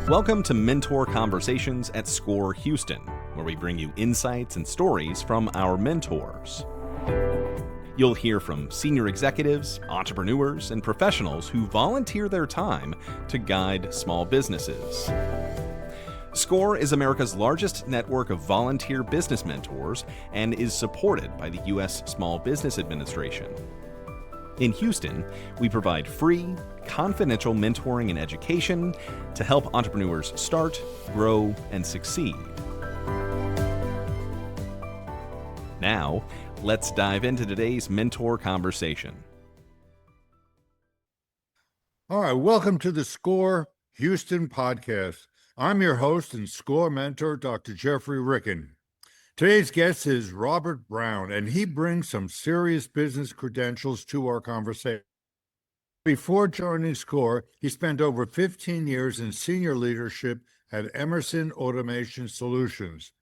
Welcome to Mentor Conversations at SCORE Houston, where we bring you insights and stories from our mentors. You'll hear from senior executives, entrepreneurs, and professionals who volunteer their time to guide small businesses. SCORE is America's largest network of volunteer business mentors and is supported by the U.S. Small Business Administration. In Houston, we provide free, confidential mentoring and education to help entrepreneurs start, grow, and succeed. Now, let's dive into today's mentor conversation. All right, welcome to the SCORE Houston podcast. I'm your host and SCORE mentor, Dr. Jeffrey Ricken. Today's guest is Robert Brown, and he brings some serious business credentials to our conversation. Before joining SCORE, he spent over 15 years in senior leadership at Emerson Automation Solutions.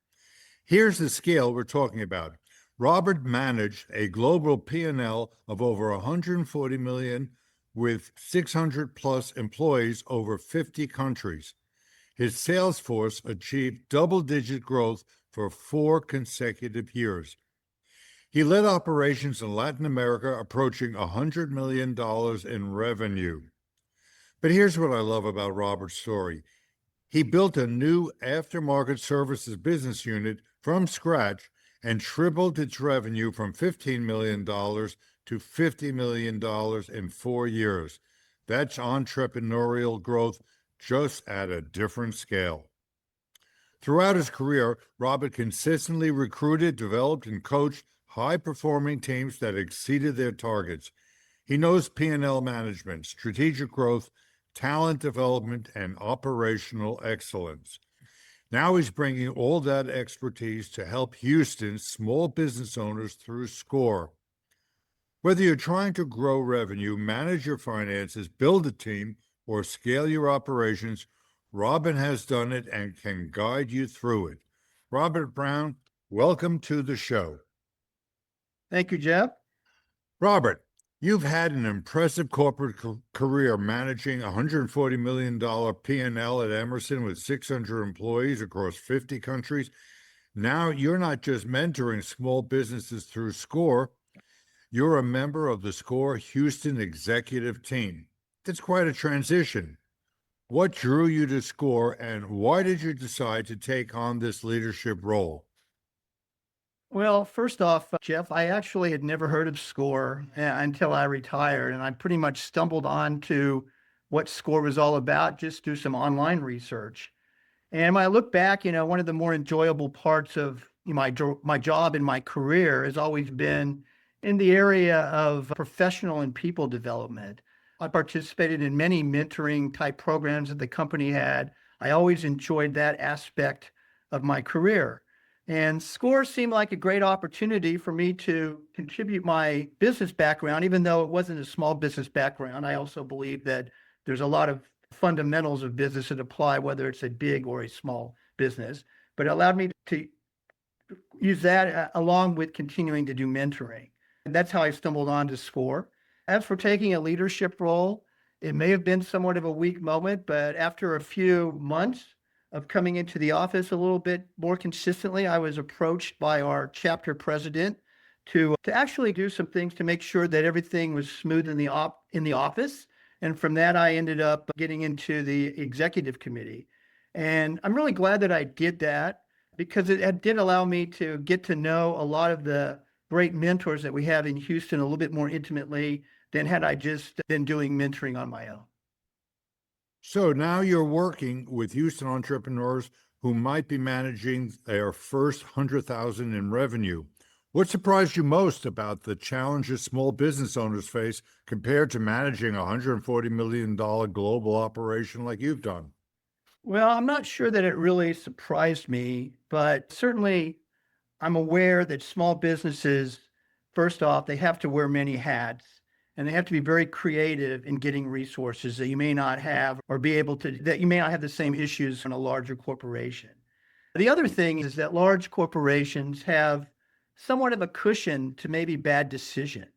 Here's the scale we're talking about. Robert managed a global P&L of over $140 million with 600 plus employees over 50 countries. His sales force achieved double-digit growth for 4 consecutive years. He led operations in Latin America approaching $100 million in revenue. But here's what I love about Robert's story. He built a new aftermarket services business unit from scratch and tripled its revenue from $15 million to $50 million in 4 years. That's entrepreneurial growth just at a different scale. Throughout his career, Robert consistently recruited, developed, and coached high-performing teams that exceeded their targets. He knows P&L management, strategic growth, talent development, and operational excellence. Now he's bringing all that expertise to help Houston's small business owners through SCORE. Whether you're trying to grow revenue, manage your finances, build a team, or scale your operations, Robert has done it and can guide you through it. Robert Brown, welcome to the show. Thank you, Jeff. Robert, you've had an impressive corporate career managing a $140 million P&L at Emerson with 600 employees across 50 countries. Now you're not just mentoring small businesses through SCORE, you're a member of the SCORE Houston executive team. That's quite a transition. What drew you to SCORE, and why did you decide to take on this leadership role? Well, first off, Jeff, I actually had never heard of SCORE until I retired, and I pretty much stumbled onto what SCORE was all about just through some online research. And when I look back, one of the more enjoyable parts of my job and my career has always been in the area of professional and people development. I participated in many mentoring type programs that the company had. I always enjoyed that aspect of my career. And SCORE seemed like a great opportunity for me to contribute my business background, even though it wasn't a small business background. I also believe that there's a lot of fundamentals of business that apply, whether it's a big or a small business. But it allowed me to use that along with continuing to do mentoring. And that's how I stumbled onto SCORE. As for taking a leadership role, it may have been somewhat of a weak moment, but after a few months of coming into the office a little bit more consistently, I was approached by our chapter president to actually do some things to make sure that everything was smooth in the office. And from that, I ended up getting into the executive committee. And I'm really glad that I did that because it did allow me to get to know a lot of the great mentors that we have in Houston a little bit more intimately than had I just been doing mentoring on my own. So now you're working with Houston entrepreneurs who might be managing their first 100,000 in revenue. What surprised you most about the challenges small business owners face compared to managing a $140 million global operation like you've done? Well, I'm not sure that it really surprised me, but certainly I'm aware that small businesses, first off, they have to wear many hats. And they have to be very creative in getting resources that you may not have or that you may not have the same issues in a larger corporation. The other thing is that large corporations have somewhat of a cushion to maybe bad decisions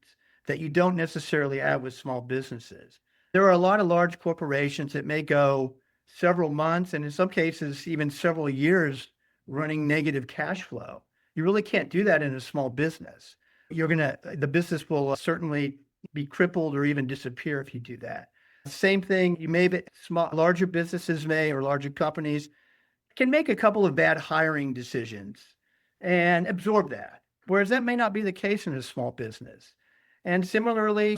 that you don't necessarily have with small businesses. There are a lot of large corporations that may go several months, and in some cases, even several years running negative cash flow. You really can't do that in a small business. The business will certainly be crippled or even disappear if you do that. Same thing, larger businesses or larger companies can make a couple of bad hiring decisions and absorb that, whereas that may not be the case in a small business. And similarly,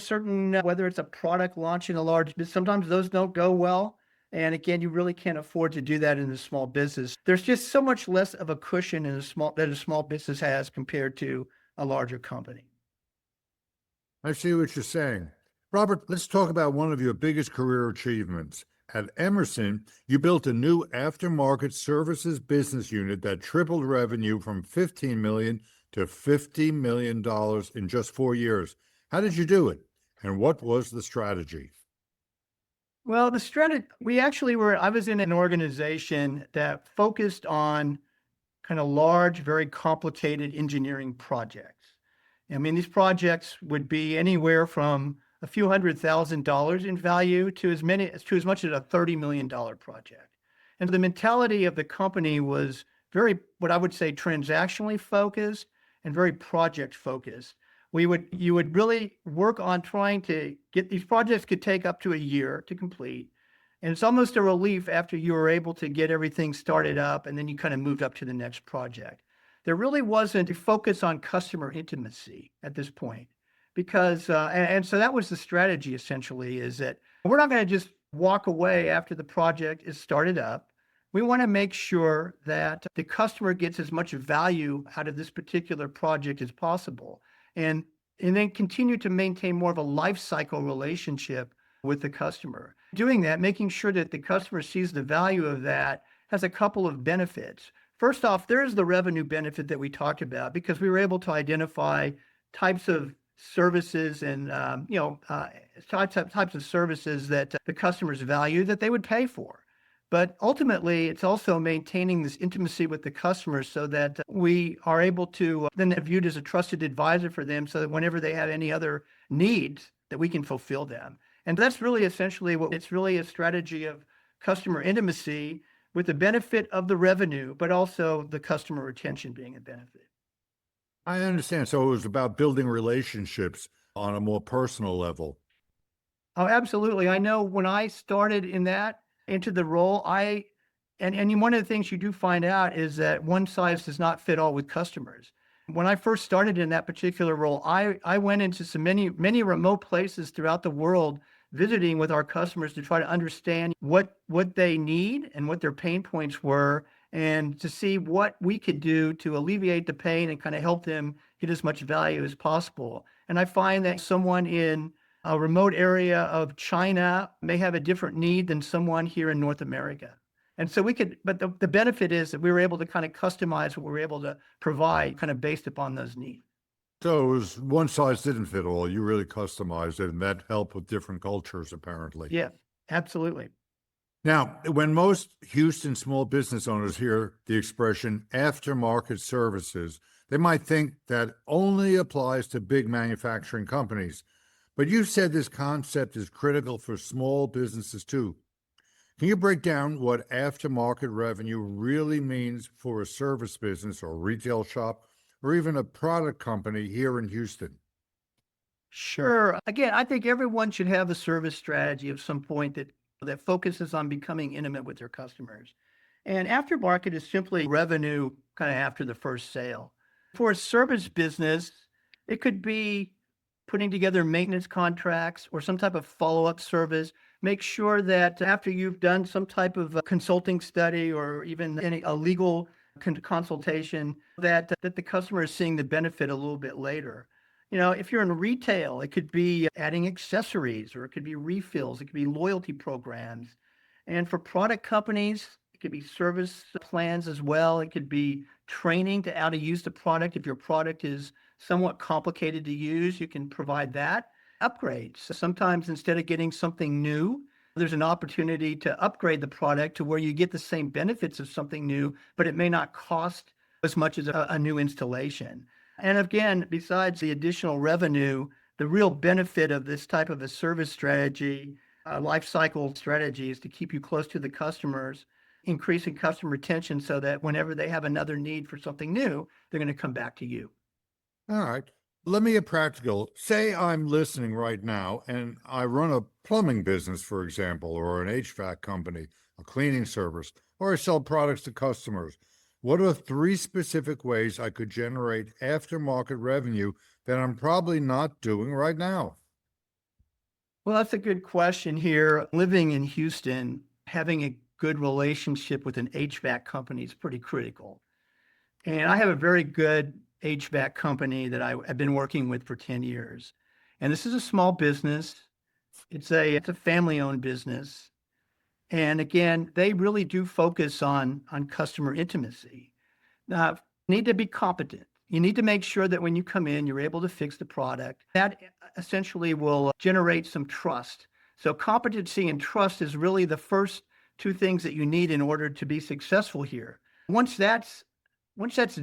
whether it's a product launch in a large business, sometimes those don't go well. And again, you really can't afford to do that in a small business. There's just so much less of a cushion that a small business has compared to a larger company. I see what you're saying. Robert, let's talk about one of your biggest career achievements. At Emerson, you built a new aftermarket services business unit that tripled revenue from $15 million to $50 million in just 4 years. How did you do it? And what was the strategy? Well, the strategy, I was in an organization that focused on kind of large, very complicated engineering projects. I mean, these projects would be anywhere from a few $100,000 in value to as much as a $30 million project. And the mentality of the company was very, what I would say, transactionally focused and very project focused. You would really work on trying to get these projects could take up to a year to complete. And it's almost a relief after you were able to get everything started up and then you kind of moved up to the next project. There really wasn't a focus on customer intimacy at this point because, and so that was the strategy essentially, is that we're not going to just walk away after the project is started up. We want to make sure that the customer gets as much value out of this particular project as possible. And then continue to maintain more of a life cycle relationship with the customer. Doing that, making sure that the customer sees the value of that, has a couple of benefits. First off, there's the revenue benefit that we talked about because we were able to identify types of services and types of services that the customers value that they would pay for. But ultimately, it's also maintaining this intimacy with the customers so that we are able to then viewed as a trusted advisor for them so that whenever they have any other needs, that we can fulfill them. And that's really essentially it's really a strategy of customer intimacy with the benefit of the revenue, but also the customer retention being a benefit. I understand. So it was about building relationships on a more personal level. Oh, absolutely. I know when I started into the role, and one of the things you do find out is that one size does not fit all with customers. When I first started in that particular role, I went into many remote places throughout the world visiting with our customers to try to understand what they need and what their pain points were, and to see what we could do to alleviate the pain and kind of help them get as much value as possible. And I find that someone in a remote area of China may have a different need than someone here in North America. And so but the benefit is that we were able to kind of customize what we were able to provide kind of based upon those needs. So it was one size didn't fit all. You really customized it, and that helped with different cultures, apparently. Yeah, absolutely. Now, when most Houston small business owners hear the expression aftermarket services, they might think that only applies to big manufacturing companies. But you said this concept is critical for small businesses too. Can you break down what aftermarket revenue really means for a service business or retail shop or even a product company here in Houston? Sure. Again, I think everyone should have a service strategy of some point that focuses on becoming intimate with their customers. And aftermarket is simply revenue kind of after the first sale. For a service business, it could be putting together maintenance contracts or some type of follow-up service. Make sure that after you've done some type of consulting study or even a legal consultation, that the customer is seeing the benefit a little bit later. If you're in retail, it could be adding accessories, or it could be refills, it could be loyalty programs. And for product companies, it could be service plans as well. It could be training to how to use the product. If your product is somewhat complicated to use, you can provide that. Upgrades. So sometimes instead of getting something new, there's an opportunity to upgrade the product to where you get the same benefits of something new, but it may not cost as much as a new installation. And again, besides the additional revenue, the real benefit of this type of a service strategy life cycle strategy is to keep you close to the customers, increasing customer retention so that whenever they have another need for something new, they're going to come back to you. All right. Let me get practical. Say I'm listening right now and I run a plumbing business, for example, or an HVAC company, a cleaning service, or I sell products to customers. What are 3 specific ways I could generate aftermarket revenue that I'm probably not doing right now? Well, that's a good question here. Living in Houston, having a good relationship with an HVAC company is pretty critical. And I have a very good HVAC company that I've been working with for 10 years. And this is a small business. It's a family-owned business. And again, they really do focus on customer intimacy. Now, you need to be competent. You need to make sure that when you come in, you're able to fix the product. That essentially will generate some trust. So competency and trust is really the first 2 things that you need in order to be successful here. Once that's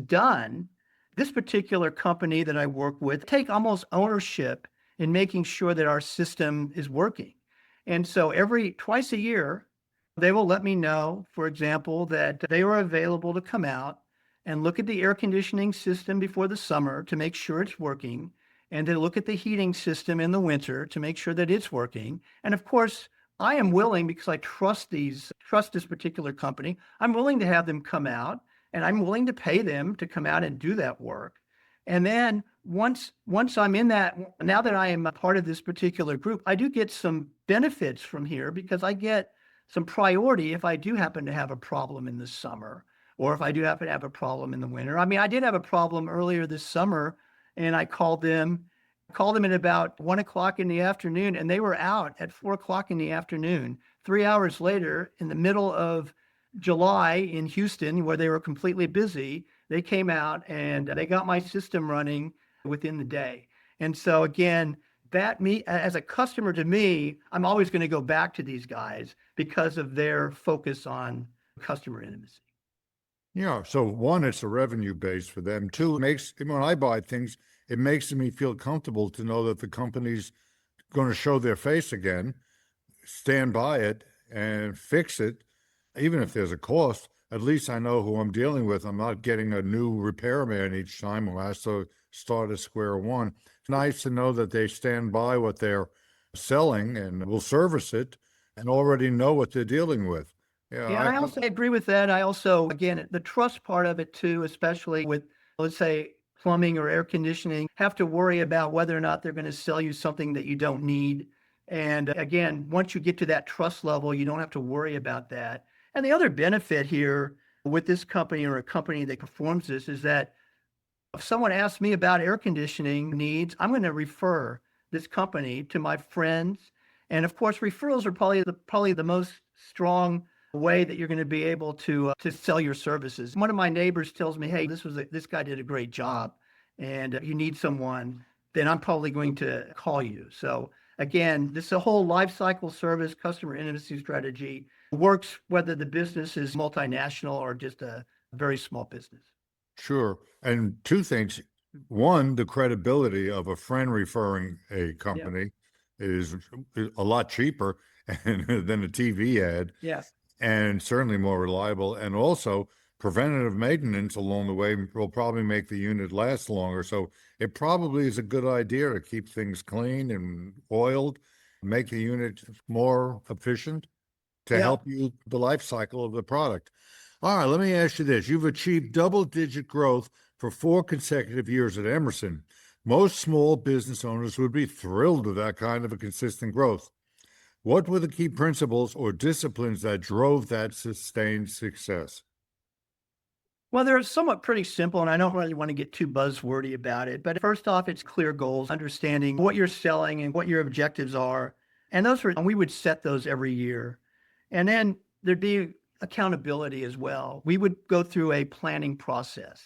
done, this particular company that I work with take almost ownership in making sure that our system is working. And so twice a year, they will let me know, for example, that they are available to come out and look at the air conditioning system before the summer to make sure it's working, and to look at the heating system in the winter to make sure that it's working. And of course, I am willing, because I trust this particular company, I'm willing to have them come out, and I'm willing to pay them to come out and do that work. And then once I'm in that, now that I am a part of this particular group, I do get some benefits from here because I get some priority if I do happen to have a problem in the summer, or if I do happen to have a problem in the winter. I mean, I did have a problem earlier this summer, and I called them at about 1:00 in the afternoon, and they were out at 4:00 in the afternoon. 3 hours later, in the middle of July in Houston, where they were completely busy, they came out and they got my system running within the day. And so again, as a customer to me, I'm always going to go back to these guys because of their focus on customer intimacy. Yeah. So 1, it's a revenue base for them. 2, when I buy things, it makes me feel comfortable to know that the company's going to show their face again, stand by it and fix it. Even if there's a cost, at least I know who I'm dealing with. I'm not getting a new repairman each time who has to start at square one. It's nice to know that they stand by what they're selling and will service it and already know what they're dealing with. Yeah, I also agree with that. I also, again, the trust part of it too, especially with, let's say, plumbing or air conditioning, have to worry about whether or not they're going to sell you something that you don't need. And again, once you get to that trust level, you don't have to worry about that. And the other benefit here with this company, or a company that performs this, is that if someone asks me about air conditioning needs, I'm going to refer this company to my friends. And of course, referrals are probably the most strong way that you're going to be able to sell your services. One of my neighbors tells me, "Hey, this guy did a great job, and if you need someone, then I'm probably going to call you." So again, this is a whole life cycle service, customer intimacy strategy works whether the business is multinational or just a very small business. Sure. And 2 things. 1, the credibility of a friend referring a company is a lot cheaper than a TV ad. Yes. And certainly more reliable. And also, preventative maintenance along the way will probably make the unit last longer. So it probably is a good idea to keep things clean and oiled, make the unit more efficient to help you the life cycle of the product. All right, let me ask you this. You've achieved double-digit growth for 4 consecutive years at Emerson. Most small business owners would be thrilled with that kind of a consistent growth. What were the key principles or disciplines that drove that sustained success? Well, they're somewhat pretty simple, and I don't really want to get too buzzwordy about it. But first off, it's clear goals, understanding what you're selling and what your objectives are. And we would set those every year. And then there'd be accountability as well. We would go through a planning process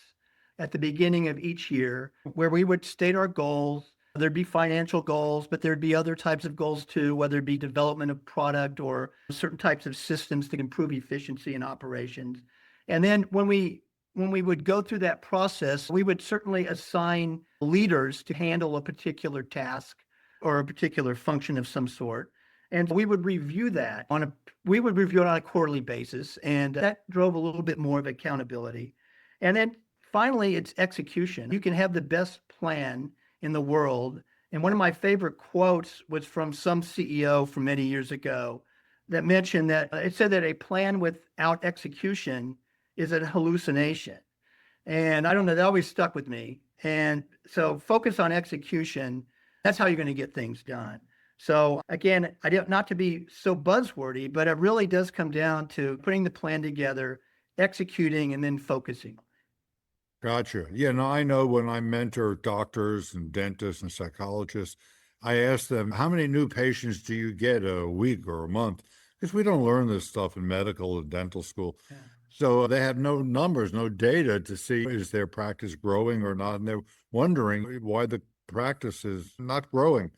at the beginning of each year where we would state our goals. There'd be financial goals, but there'd be other types of goals too, whether it be development of product or certain types of systems to improve efficiency in operations. And then when we would go through that process, we would certainly assign leaders to handle a particular task or a particular function of some sort. And we would review it on a quarterly basis. And that drove a little bit more of accountability. And then finally, it's execution. You can have the best plan in the world. And one of my favorite quotes was from some CEO from many years ago that mentioned that it said that a plan without execution is a hallucination. And I don't know, that always stuck with me. And so focus on execution. That's how you're going to get things done. So again, not to be so buzzwordy, but it really does come down to putting the plan together, executing, and then focusing. Gotcha. Yeah, no, I know when I mentor doctors and dentists and psychologists, I ask them, how many new patients do you get a week or a month? Because we don't learn this stuff in medical or dental school. Yeah. So they have no numbers, no data to see is their practice growing or not. And they're wondering why the practice is not growing.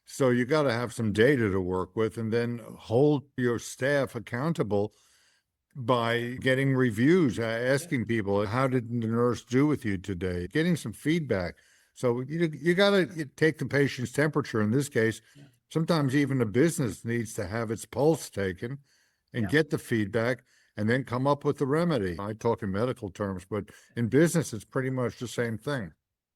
So you got to have some data to work with and then hold your staff accountable by getting reviews, asking people, how did the nurse do with you today? Getting some feedback. So you got to take the patient's temperature. In this case, sometimes even a business needs to have its pulse taken and get the feedback and then come up with the remedy. I talk in medical terms, but in business, it's pretty much the same thing.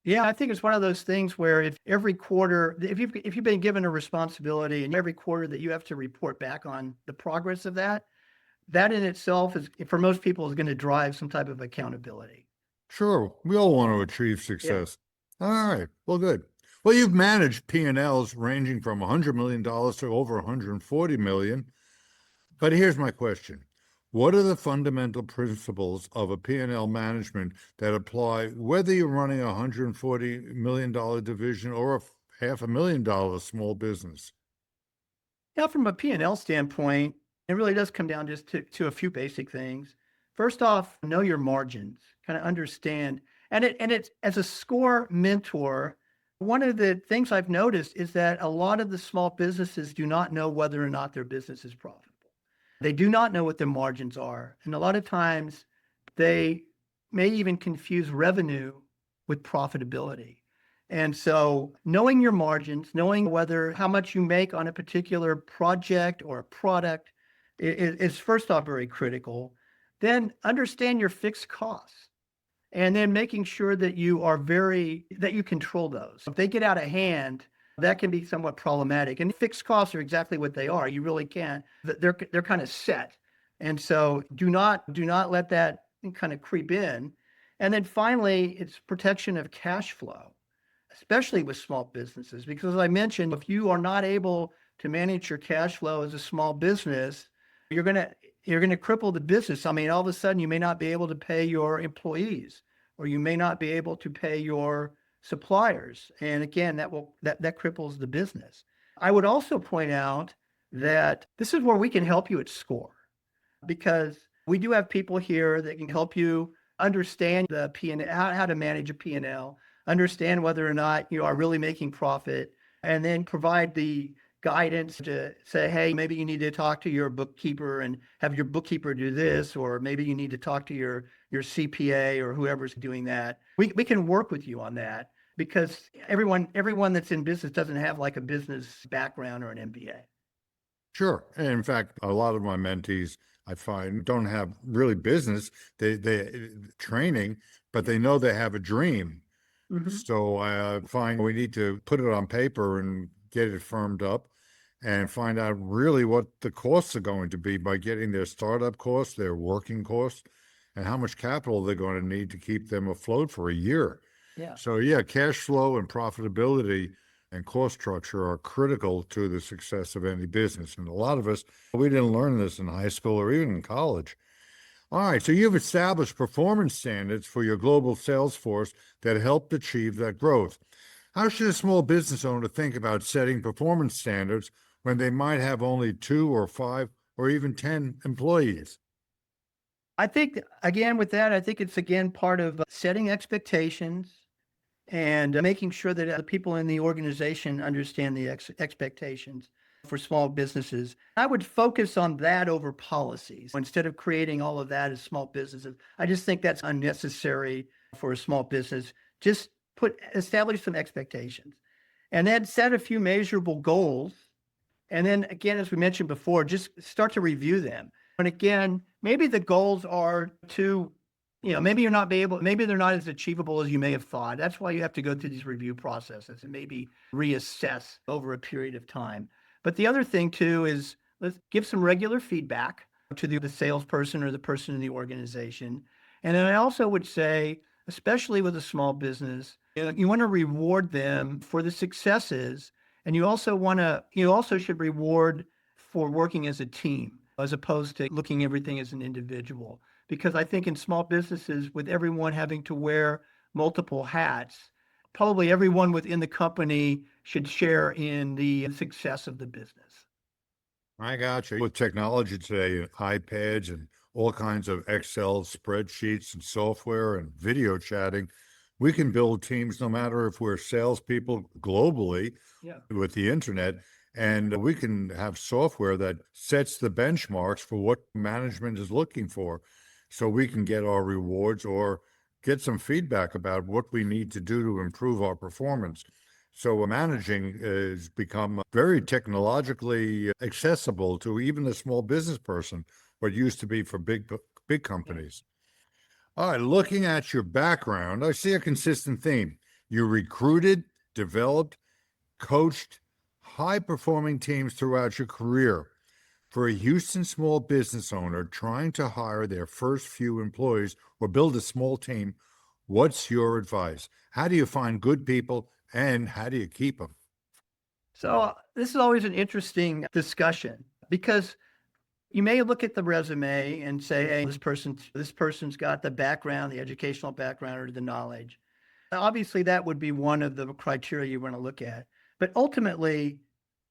Yeah, I think it's one of those things where if every quarter, if you've been given a responsibility and every quarter that you have to report back on the progress of that in itself is, for most people, is going to drive some type of accountability. Sure. We all want to achieve success. Yeah. All right. Well, good. Well, you've managed P&Ls ranging from $100 million to over $140 million. But here's my question. What are the fundamental principles of a P&L management that apply whether you're running a $140 million division or a $500,000 small business? Now, from a P&L standpoint, it really does come down just to a few basic things. First off, know your margins, kind of understand. And it's as a SCORE mentor, one of the things I've noticed is that a lot of the small businesses do not know whether or not their business is profitable. They do not know what their margins are. And a lot of times they may even confuse revenue with profitability. And so knowing your margins, knowing how much you make on a particular project or a product is first off very critical. Then understand your fixed costs. And then making sure that that you control those. If they get out of hand, that can be somewhat problematic. And fixed costs are exactly what they are. You really can't. They're kind of set. And so do not let that kind of creep in. And then finally, it's protection of cash flow, especially with small businesses. Because as I mentioned, if you are not able to manage your cash flow as a small business, you're going to cripple the business. I mean, all of a sudden you may not be able to pay your employees, or you may not be able to pay your suppliers. And again, that cripples the business. I would also point out that this is where we can help you at SCORE, because we do have people here that can help you understand the P&L, how to manage a P&L, understand whether or not you are really making profit, and then provide the guidance to say, hey, maybe you need to talk to your bookkeeper and have your bookkeeper do this, or maybe you need to talk to your CPA or whoever's doing that. We can work with you on that, because everyone that's in business doesn't have like a business background or an MBA. Sure. And in fact, a lot of my mentees, I find, don't have really business, they training, but they know they have a dream. Mm-hmm. So I find we need to put it on paper and get it firmed up and find out really what the costs are going to be by getting their startup costs, their working costs, and how much capital they're going to need to keep them afloat for a year. Yeah. So yeah, cash flow and profitability and cost structure are critical to the success of any business. And a lot of us, we didn't learn this in high school or even in college. All right, so you've established performance standards for your global sales force that helped achieve that growth. How should a small business owner think about setting performance standards when they might have only 2 or 5 or even 10 employees? I think, again, with that, I think it's, again, part of setting expectations and making sure that the people in the organization understand the expectations for small businesses. I would focus on that over policies instead of creating all of that as small businesses. I just think that's unnecessary for a small business. Just establish some expectations and then set a few measurable goals And then again, as we mentioned before, just start to review them. And again, maybe the goals are to, maybe maybe they're not as achievable as you may have thought. That's why you have to go through these review processes and maybe reassess over a period of time. But the other thing too is let's give some regular feedback to the salesperson or the person in the organization. And then I also would say, especially with a small business, you want to reward them for the successes. And you also should reward for working as a team as opposed to looking everything as an individual. Because I think in small businesses, with everyone having to wear multiple hats, probably everyone within the company should share in the success of the business. I got you. With technology today, iPads and all kinds of Excel spreadsheets and software and video chatting, we can build teams no matter if we're salespeople globally Yeah. with the internet. And we can have software that sets the benchmarks for what management is looking for. So we can get our rewards or get some feedback about what we need to do to improve our performance. So managing has become very technologically accessible to even a small business person, what used to be for big companies. All right, looking at your background, I see a consistent theme. You recruited, developed, coached high-performing teams throughout your career. For a Houston small business owner trying to hire their first few employees or build a small team, what's your advice? How do you find good people and how do you keep them? So this is always an interesting discussion because you may look at the resume and say, hey, this person's got the background, the educational background, or the knowledge. Obviously, that would be one of the criteria you want to look at. But ultimately,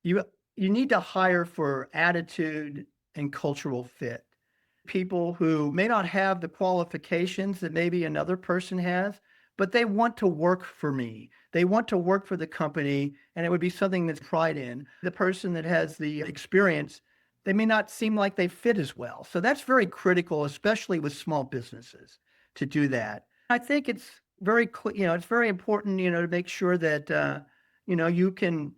you you need to hire for attitude and cultural fit. People who may not have the qualifications that maybe another person has, but they want to work for me. They want to work for the company, and it would be something that's pride in. The person that has the experience, they may not seem like they fit as well. So that's very critical, especially with small businesses, to do that. I think it's it's very important, to make sure that you can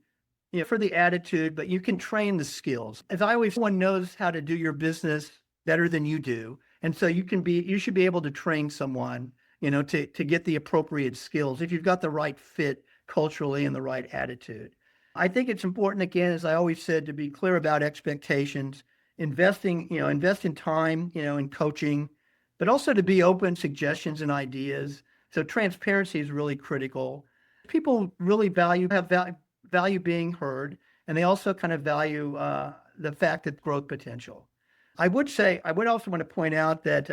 for the attitude, but you can train the skills. As I always, one knows how to do your business better than you do. And so you should be able to train someone, to get the appropriate skills if you've got the right fit culturally and the right attitude. I think it's important, again, as I always said, to be clear about expectations, invest in time, in coaching, but also to be open suggestions and ideas. So transparency is really critical. People really value being heard, and they also kind of value the fact that growth potential. I would also want to point out that,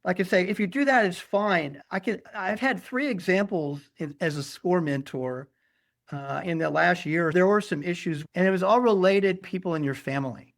like I say, if you do that, it's fine. I've had 3 examples as a SCORE mentor in the last year. There were some issues, and it was all related people in your family.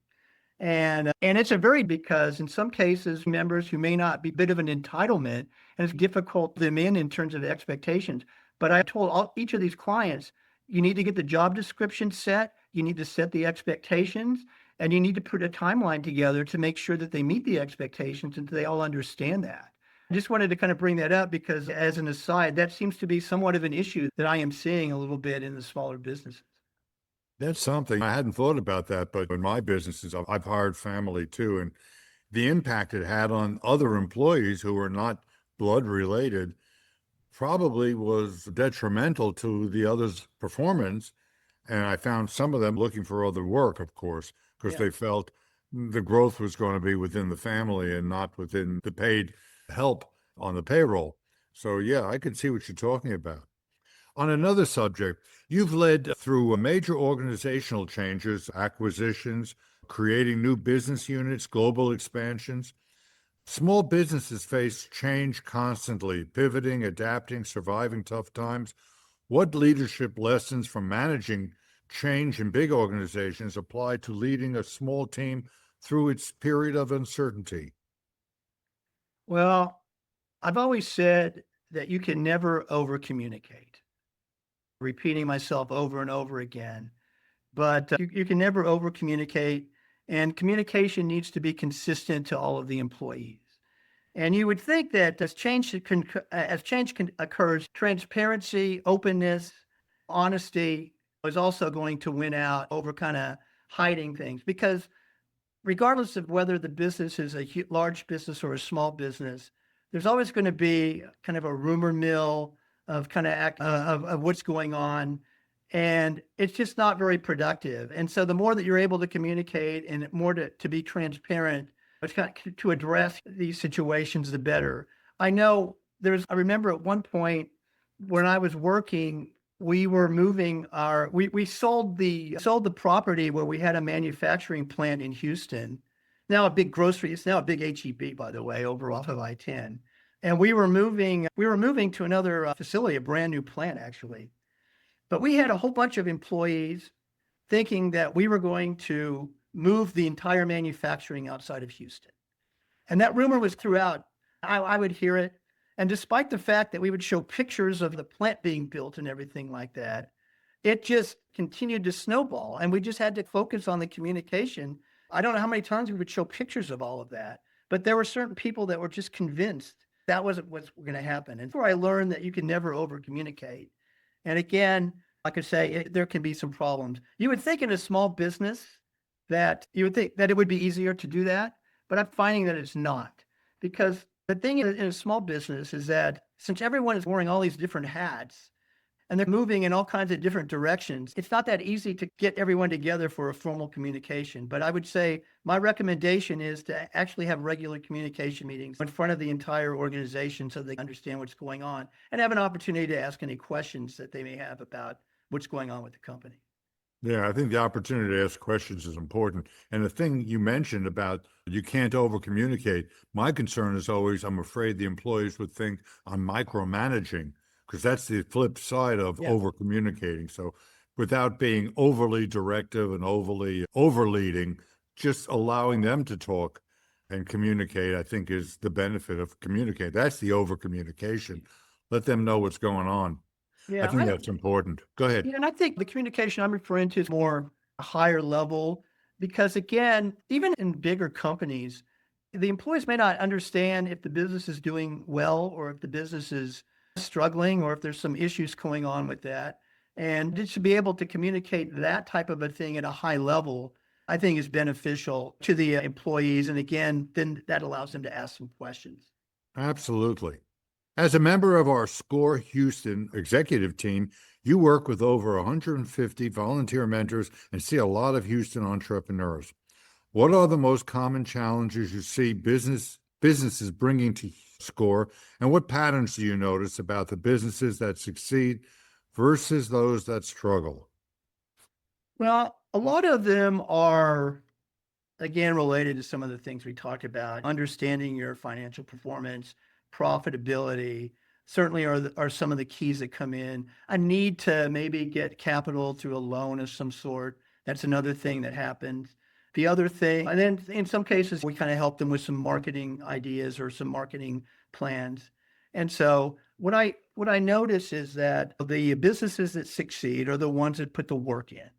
And it's because in some cases, members who may not be a bit of an entitlement, and it's difficult them in terms of expectations. But I told each of these clients, you need to get the job description set, you need to set the expectations, and you need to put a timeline together to make sure that they meet the expectations and they all understand that. I just wanted to kind of bring that up because, as an aside, that seems to be somewhat of an issue that I am seeing a little bit in the smaller businesses. That's something I hadn't thought about that, but in my businesses, I've hired family too, and the impact it had on other employees who were not blood related probably was detrimental to the other's performance. And I found some of them looking for other work, of course, because Yeah. they felt the growth was going to be within the family and not within the paid help on the payroll. So, yeah, I can see what you're talking about. On another subject, you've led through major organizational changes, acquisitions, creating new business units, global expansions. Small businesses face change constantly, pivoting, adapting, surviving tough times. What leadership lessons from managing change in big organizations apply to leading a small team through its period of uncertainty? Well, I've always said that you can never over communicate, repeating myself over and over again, but you can never over communicate, and communication needs to be consistent to all of the employees. And you would think that occurs, transparency, openness, honesty is also going to win out over kind of hiding things, because regardless of whether the business is a large business or a small business, there's always going to be kind of a rumor mill of of what's going on. And it's just not very productive. And so the more that you're able to communicate and more to be transparent, to address these situations, the better. I remember at one point when I was working, we were moving we sold the property where we had a manufacturing plant in Houston. It's now a big HEB, by the way, over off of I-10. And we were moving to another facility, a brand new plant, actually. But we had a whole bunch of employees thinking that we were going to move the entire manufacturing outside of Houston. And that rumor was throughout. I would hear it. And despite the fact that we would show pictures of the plant being built and everything like that, it just continued to snowball. And we just had to focus on the communication. I don't know how many times we would show pictures of all of that, but there were certain people that were just convinced that wasn't what's going to happen. And before I learned that you can never over communicate. And again, like I say, there can be some problems. You would think in a small business that it would be easier to do that, but I'm finding that it's not. Because the thing in a small business is that since everyone is wearing all these different hats and they're moving in all kinds of different directions, it's not that easy to get everyone together for a formal communication. But I would say my recommendation is to actually have regular communication meetings in front of the entire organization so they understand what's going on and have an opportunity to ask any questions that they may have about what's going on with the company. Yeah, I think the opportunity to ask questions is important. And the thing you mentioned about you can't over communicate, my concern is always I'm afraid the employees would think I'm micromanaging, because that's the flip side of over communicating. So without being overly directive and overly overleading, just allowing them to talk and communicate, I think, is the benefit of communicate. That's the over communication. Let them know what's going on. Yeah, I think that's important. Go ahead. and I think the communication I'm referring to is more a higher level, because again, even in bigger companies, the employees may not understand if the business is doing well or if the business is struggling or if there's some issues going on with that. And just to be able to communicate that type of a thing at a high level, I think is beneficial to the employees. And again, then that allows them to ask some questions. Absolutely. As a member of our SCORE Houston executive team, you work with over 150 volunteer mentors and see a lot of Houston entrepreneurs. What are the most common challenges you see businesses bringing to SCORE, and what patterns do you notice about the businesses that succeed versus those that struggle? Well, a lot of them are, again, related to some of the things we talked about. Understanding your financial performance, profitability, certainly are some of the keys that come in. A need to maybe get capital through a loan of some sort. That's another thing that happens. The other thing, and then in some cases, we kind of help them with some marketing ideas or some marketing plans. And so what I notice is that the businesses that succeed are the ones that put the work in.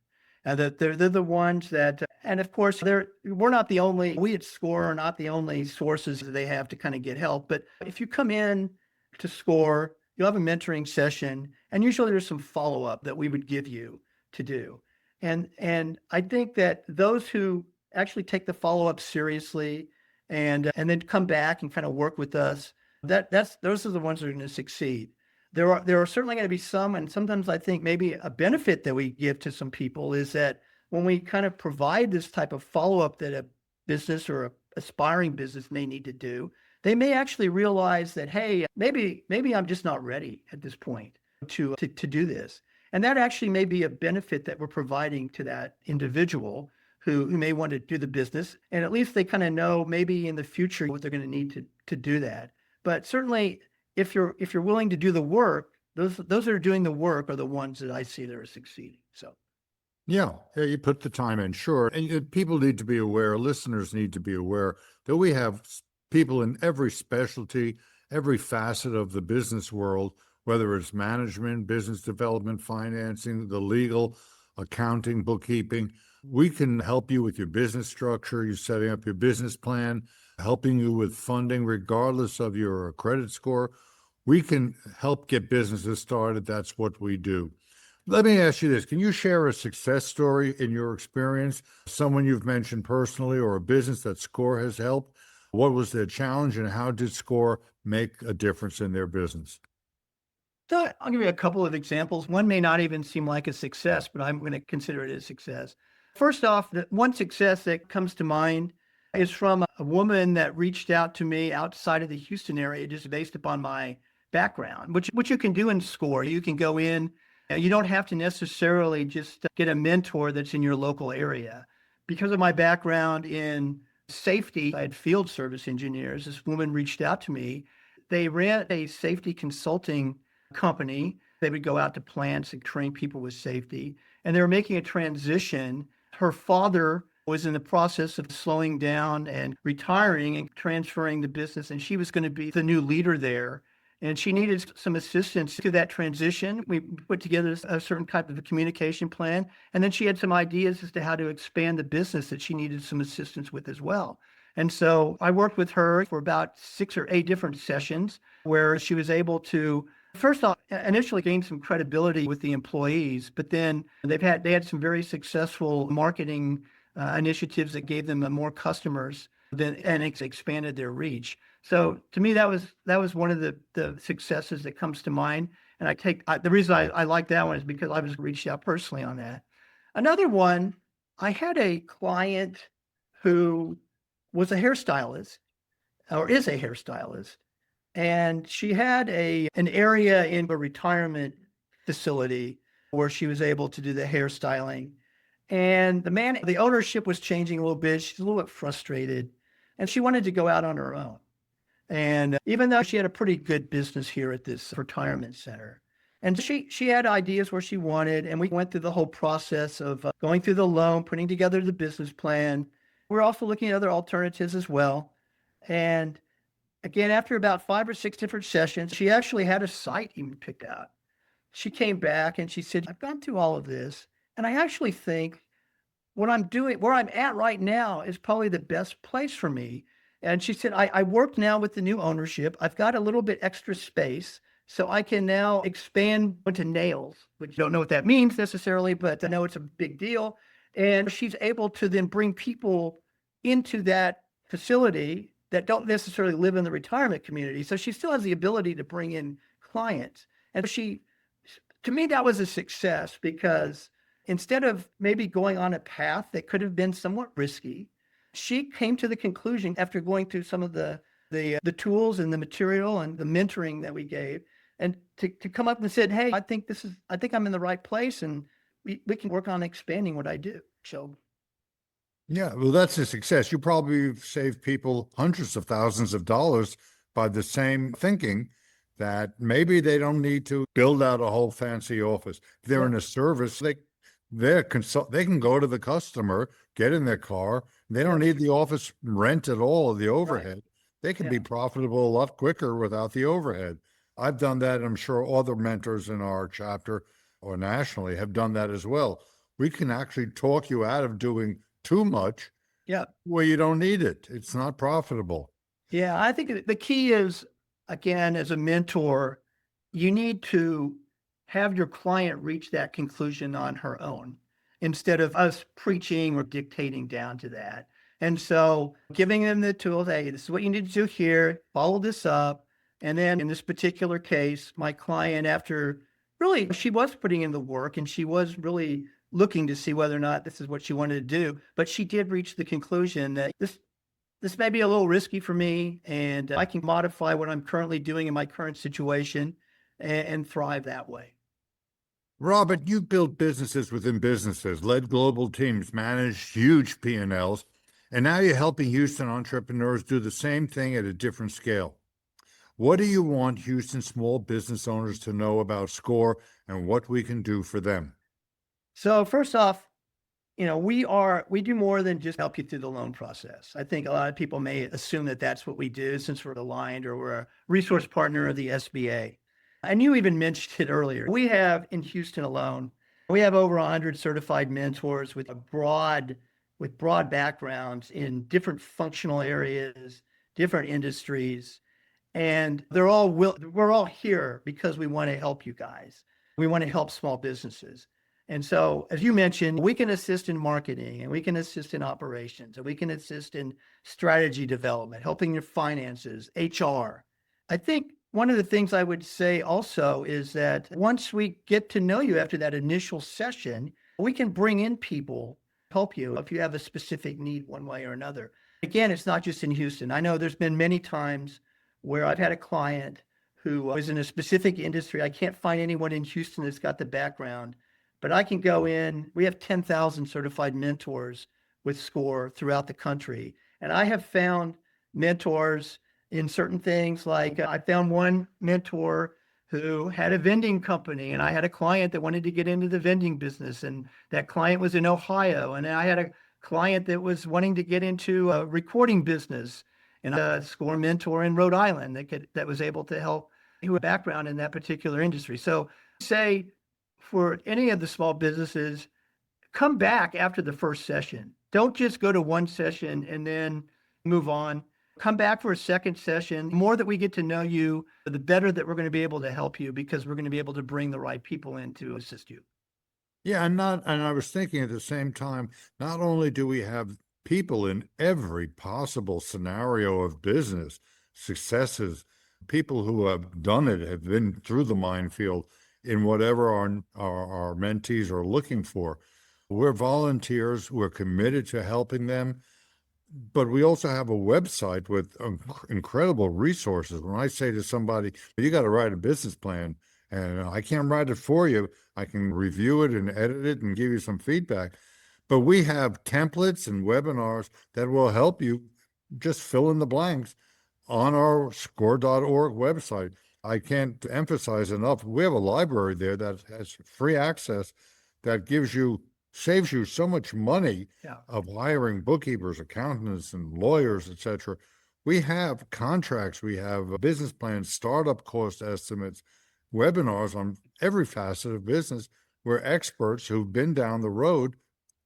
And that they're the ones that, and of course, we at SCORE are not the only sources that they have to kind of get help. But if you come in to SCORE, you'll have a mentoring session, and usually there's some follow-up that we would give you to do. And I think that those who actually take the follow-up seriously and then come back and kind of work with us, those are the ones that are going to succeed. There are certainly going to be some, and sometimes I think maybe a benefit that we give to some people is that when we kind of provide this type of follow-up that a business or a aspiring business may need to do, they may actually realize that, hey, maybe I'm just not ready at this point to do this. And that actually may be a benefit that we're providing to that individual who may want to do the business. And at least they kind of know maybe in the future what they're going to need to do that. But certainly, if you're willing to do the work, those that are doing the work are the ones that I see that are succeeding. So, yeah, you put the time in, sure. And people need to be aware, listeners need to be aware that we have people in every specialty, every facet of the business world, whether it's management, business development, financing, the legal, accounting, bookkeeping. We can help you with your business structure, you setting up your business plan, helping you with funding, regardless of your credit score. We can help get businesses started. That's what we do. Let me ask you this. Can you share a success story in your experience? Someone you've mentioned personally or a business that SCORE has helped? What was their challenge and how did SCORE make a difference in their business? So I'll give you a couple of examples. One may not even seem like a success, but I'm going to consider it a success. First off, the one success that comes to mind is from a woman that reached out to me outside of the Houston area, just based upon my background, which you can do in SCORE. You can go in, you don't have to necessarily just get a mentor that's in your local area. Because of my background in safety, I had field service engineers. This woman reached out to me. They ran a safety consulting company. They would go out to plants and train people with safety. And they were making a transition. Her father was in the process of slowing down and retiring and transferring the business, and she was going to be the new leader there. And she needed some assistance to that transition. We put together a certain type of a communication plan. And then she had some ideas as to how to expand the business that she needed some assistance with as well. And so I worked with her for about 6 or 8 different sessions where she was able to, first off, initially gain some credibility with the employees, but then they had some very successful marketing initiatives that gave them more customers and expanded their reach. So to me, that was one of the successes that comes to mind. And the reason I like that one is because I was reached out personally on that. Another one, I had a client who was a hairstylist or is a hairstylist. And she had an area in a retirement facility where she was able to do the hairstyling. And the ownership was changing a little bit. She's a little bit frustrated and she wanted to go out on her own. And even though she had a pretty good business here at this retirement center, and she had ideas where she wanted, and we went through the whole process of going through the loan, putting together the business plan. We're also looking at other alternatives as well. And again, after about 5 or 6 different sessions, she actually had a site even picked out. She came back and she said, I've gone through all of this, and I actually think what I'm doing, where I'm at right now, is probably the best place for me. And she said, I work now with the new ownership. I've got a little bit extra space, so I can now expand into nails, which I don't know what that means necessarily, but I know it's a big deal. And she's able to then bring people into that facility that don't necessarily live in the retirement community. So she still has the ability to bring in clients. And to me, that was a success because instead of maybe going on a path that could have been somewhat risky, she came to the conclusion after going through some of the tools and the material and the mentoring that we gave, and to come up and said, hey, I think I'm in the right place, and we can work on expanding what I do. So Yeah, well, that's a success. You probably saved people hundreds of thousands of dollars by the same thinking that maybe they don't need to build out a whole fancy office. If they're in a service, they can go to the customer, get in their car. They don't need the office rent at all, or the overhead. They can be profitable a lot quicker without the overhead. I've done that, and I'm sure other mentors in our chapter or nationally have done that as well. We can actually talk you out of doing too much where you don't need it. It's not profitable. Yeah, I think the key is, again, as a mentor, you need to have your client reach that conclusion on her own instead of us preaching or dictating down to that. And so giving them the tools, hey, this is what you need to do here, follow this up. And then in this particular case, my client, after really, she was putting in the work and she was really looking to see whether or not this is what she wanted to do, but she did reach the conclusion that this may be a little risky for me, and I can modify what I'm currently doing in my current situation and thrive that way. Robert, you've built businesses within businesses, led global teams, managed huge P&Ls, and now you're helping Houston entrepreneurs do the same thing at a different scale. What do you want Houston small business owners to know about SCORE and what we can do for them? So first off, we do more than just help you through the loan process. I think a lot of people may assume that that's what we do since we're aligned or we're a resource partner of the SBA. And you even mentioned it earlier. We have in Houston alone, we have over 100 certified mentors with broad backgrounds in different functional areas, different industries, and we're all here because we want to help you guys. We want to help small businesses. And so, as you mentioned, we can assist in marketing and we can assist in operations and we can assist in strategy development, helping your finances, HR. I think one of the things I would say also is that once we get to know you after that initial session, we can bring in people, help you if you have a specific need one way or another. Again, it's not just in Houston. I know there's been many times where I've had a client who was in a specific industry. I can't find anyone in Houston that's got the background, but I can go in. We have 10,000 certified mentors with SCORE throughout the country. And I have found mentors in certain things. Like I found one mentor who had a vending company, and I had a client that wanted to get into the vending business, and that client was in Ohio. And I had a client that was wanting to get into a recording business, and a SCORE mentor in Rhode Island that was able to help who had a background in that particular industry. So say for any of the small businesses, come back after the first session. Don't just go to one session and then move on. Come back for a second session. The more that we get to know you, the better that we're going to be able to help you, because we're going to be able to bring the right people in to assist you. Yeah, and I was thinking at the same time, not only do we have people in every possible scenario of business, successes, people who have done it, have been through the minefield in whatever our mentees are looking for. We're volunteers, we're committed to helping them, but we also have a website with incredible resources. When I say to somebody, you got to write a business plan, and I can't write it for you, I can review it and edit it and give you some feedback. But we have templates and webinars that will help you just fill in the blanks on our score.org website. I can't emphasize enough, we have a library there that has free access that saves you so much money of hiring bookkeepers, accountants, and lawyers, etc. We have contracts, we have business plans, startup cost estimates, webinars on every facet of business where experts who've been down the road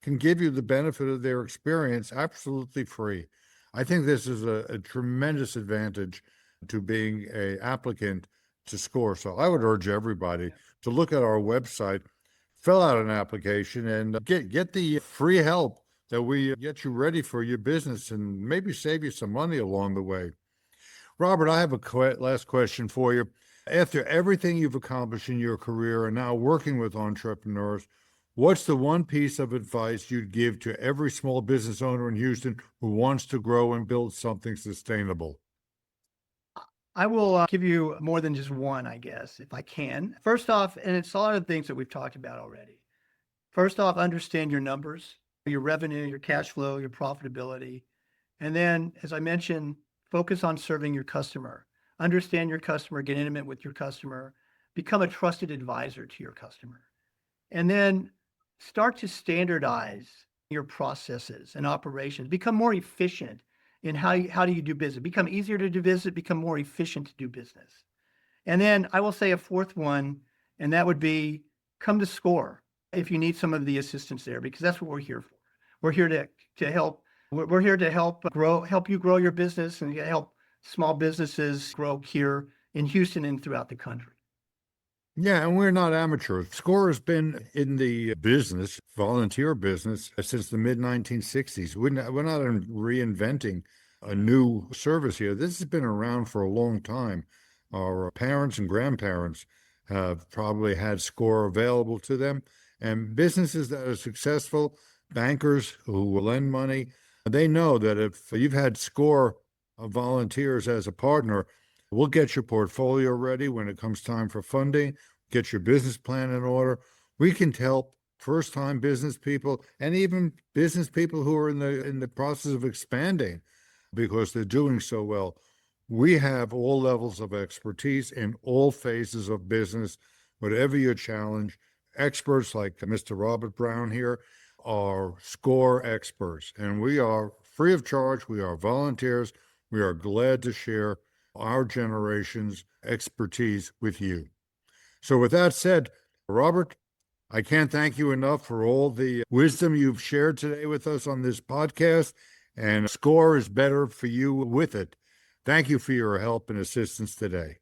can give you the benefit of their experience absolutely free. I think this is a tremendous advantage to being an applicant to SCORE. So I would urge everybody to look at our website, fill out an application, and get the free help that we get you ready for your business and maybe save you some money along the way. Robert, I have a last question for you. After everything you've accomplished in your career and now working with entrepreneurs, what's the one piece of advice you'd give to every small business owner in Houston who wants to grow and build something sustainable? I will give you more than just one, I guess, if I can. First off, and it's a lot of things that we've talked about already. First off, understand your numbers, your revenue, your cash flow, your profitability. And then, as I mentioned, focus on serving your customer. Understand your customer, get intimate with your customer, become a trusted advisor to your customer. And then start to standardize your processes and operations, become more efficient in how do you do business, become easier to do business, become more efficient to do business. And then I will say a fourth one, and that would be come to SCORE if you need some of the assistance there, because that's what we're here for. We're here to help. We're here to help you grow your business and help small businesses grow here in Houston and throughout the country. Yeah, and we're not amateurs. SCORE has been in the business, volunteer business, since the mid-1960s. We're not reinventing a new service here. This has been around for a long time. Our parents and grandparents have probably had SCORE available to them. And businesses that are successful, bankers who lend money, they know that if you've had SCORE volunteers as a partner, we'll get your portfolio ready when it comes time for funding, get your business plan in order. We can help first-time business people and even business people who are in the process of expanding because they're doing so well. We have all levels of expertise in all phases of business, whatever your challenge. Experts like Mr. Robert Brown here are SCORE experts, and we are free of charge. We are volunteers. We are glad to share our generation's expertise with you. So with that said, Robert, I can't thank you enough for all the wisdom you've shared today with us on this podcast, and SCORE is better for you with it. Thank you for your help and assistance today.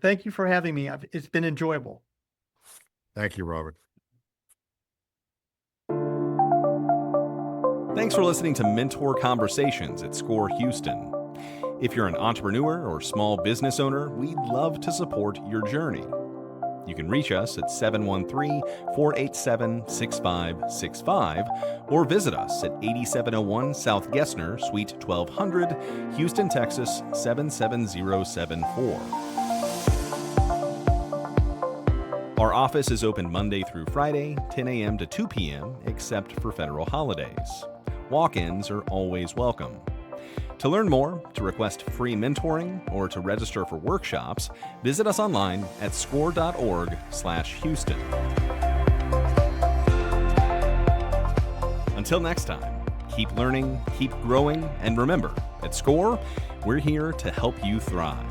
Thank you for having me. It's been enjoyable. Thank you, Robert. Thanks for listening to Mentor Conversations at SCORE Houston. If you're an entrepreneur or small business owner, we'd love to support your journey. You can reach us at 713-487-6565 or visit us at 8701 South Gessner, Suite 1200, Houston, Texas 77074. Our office is open Monday through Friday, 10 a.m. to 2 p.m., except for federal holidays. Walk-ins are always welcome. To learn more, to request free mentoring, or to register for workshops, visit us online at score.org/Houston. Until next time, keep learning, keep growing, and remember, at SCORE, we're here to help you thrive.